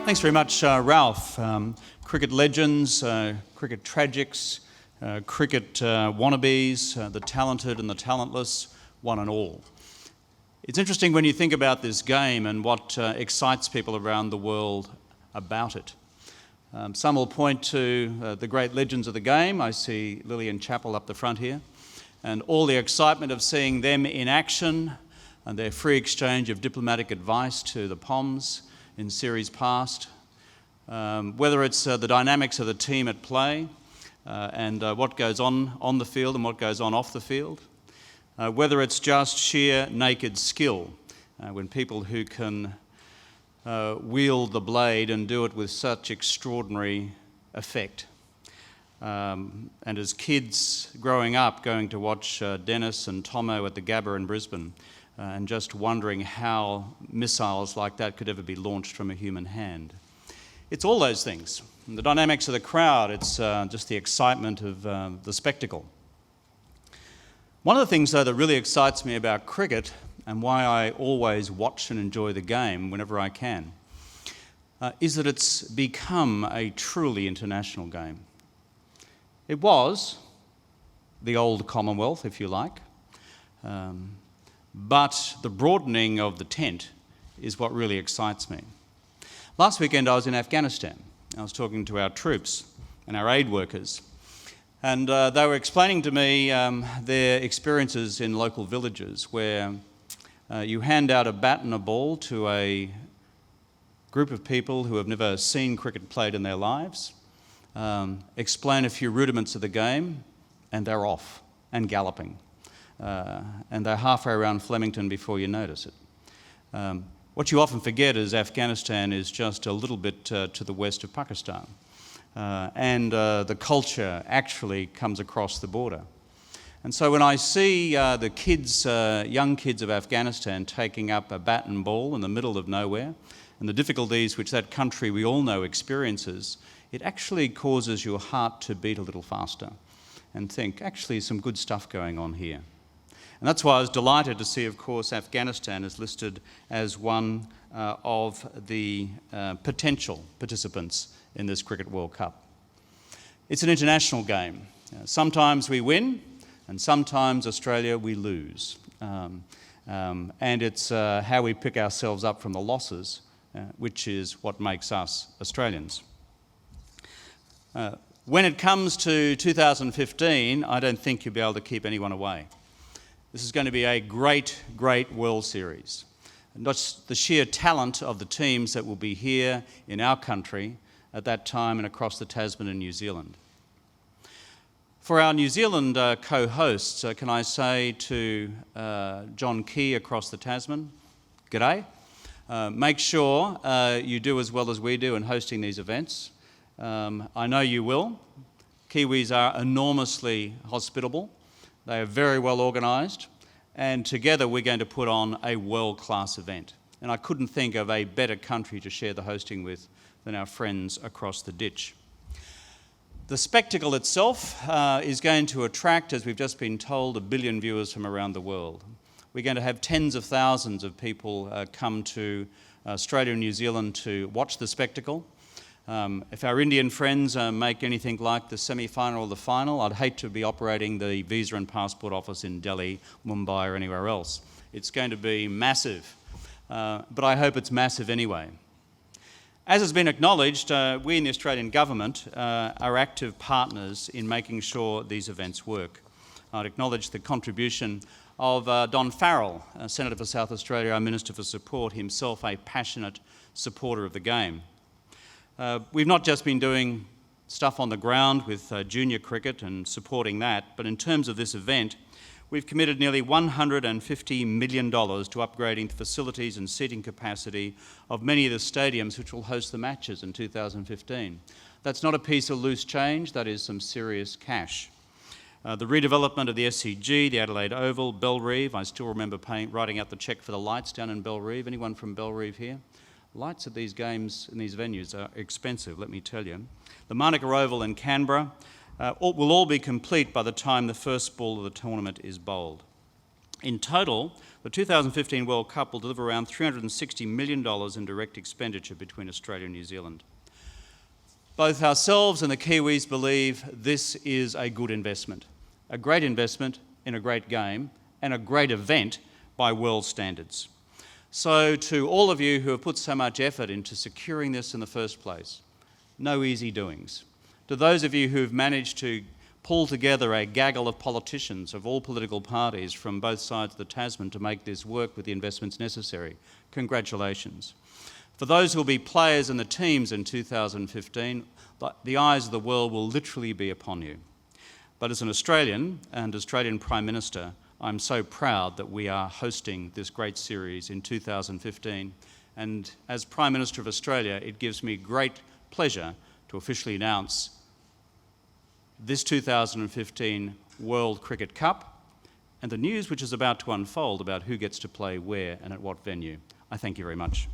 Thanks very much, Ralph. Cricket legends, cricket tragics, cricket wannabes, the talented and the talentless, one and all. It's interesting when you think about this game and what excites people around the world about it. Some will point to the great legends of the game. I see Lillian Chappell up the front here, and all the excitement of seeing them in action and their free exchange of diplomatic advice to the Poms in series past. Whether it's the dynamics of the team at play and what goes on the field and what goes on off the field. Whether it's just sheer naked skill, when people who can wield the blade and do it with such extraordinary effect. And as kids growing up, going to watch Dennis and Tomo at the Gabba in Brisbane, and just wondering how missiles like that could ever be launched from a human hand. It's all those things. The dynamics of the crowd, it's just the excitement of the spectacle. One of the things, though, that really excites me about cricket, and why I always watch and enjoy the game whenever I can, is that it's become a truly international game. It was the old Commonwealth, if you like, but the broadening of the tent is what really excites me. Last weekend I was in Afghanistan. I was talking to our troops and our aid workers, and they were explaining to me their experiences in local villages where you hand out a bat and a ball to a group of people who have never seen cricket played in their lives, explain a few rudiments of the game, and they're off and galloping. And they're halfway around Flemington before you notice it. What you often forget is Afghanistan is just a little bit to the west of Pakistan. And the culture actually comes across the border. And so when I see the kids, young kids of Afghanistan taking up a bat and ball in the middle of nowhere, and the difficulties which that country we all know experiences, it actually causes your heart to beat a little faster and think, actually, some good stuff going on here. And that's why I was delighted to see, of course, Afghanistan is listed as one of the potential participants in this Cricket World Cup. It's an international game. Sometimes we win, and sometimes Australia we lose. And it's how we pick ourselves up from the losses, which is what makes us Australians. When it comes to 2015, I don't think you'll be able to keep anyone away. This is going to be a great, great World Series. And not just the sheer talent of the teams that will be here in our country at that time and across the Tasman and New Zealand. For our New Zealand co-hosts, can I say to John Key across the Tasman, g'day. Make sure you do as well as we do in hosting these events. I know you will. Kiwis are enormously hospitable. They are very well organised, and together we're going to put on a world-class event. And I couldn't think of a better country to share the hosting with than our friends across the ditch. The spectacle itself is going to attract, as we've just been told, 1 billion viewers from around the world. We're going to have tens of thousands of people come to Australia and New Zealand to watch the spectacle. If our Indian friends make anything like the semi-final or the final, I'd hate to be operating the visa and passport office in Delhi, Mumbai or anywhere else. It's going to be massive, but I hope it's massive anyway. As has been acknowledged, we in the Australian government are active partners in making sure these events work. I'd acknowledge the contribution of Don Farrell, Senator for South Australia, our Minister for Support, himself a passionate supporter of the game. We've not just been doing stuff on the ground with junior cricket and supporting that, but in terms of this event, we've committed nearly $150 million to upgrading the facilities and seating capacity of many of the stadiums which will host the matches in 2015. That's not a piece of loose change, that is some serious cash. The redevelopment of the SCG, the Adelaide Oval, Bellerive, I still remember writing out the cheque for the lights down in Bellerive. Anyone from Bellerive here? Lights at these games in these venues are expensive, let me tell you. The Manuka Oval in Canberra will all be complete by the time the first ball of the tournament is bowled. In total, the 2015 World Cup will deliver around $360 million in direct expenditure between Australia and New Zealand. Both ourselves and the Kiwis believe this is a good investment, a great investment in a great game and a great event by world standards. So to all of you who have put so much effort into securing this in the first place, no easy doings. To those of you who have managed to pull together a gaggle of politicians of all political parties from both sides of the Tasman to make this work with the investments necessary, congratulations. For those who will be players in the teams in 2015, the eyes of the world will literally be upon you. But as an Australian and Australian Prime Minister, I'm so proud that we are hosting this great series in 2015. And as Prime Minister of Australia, it gives me great pleasure to officially announce this 2015 World Cricket Cup and the news which is about to unfold about who gets to play where and at what venue. I thank you very much.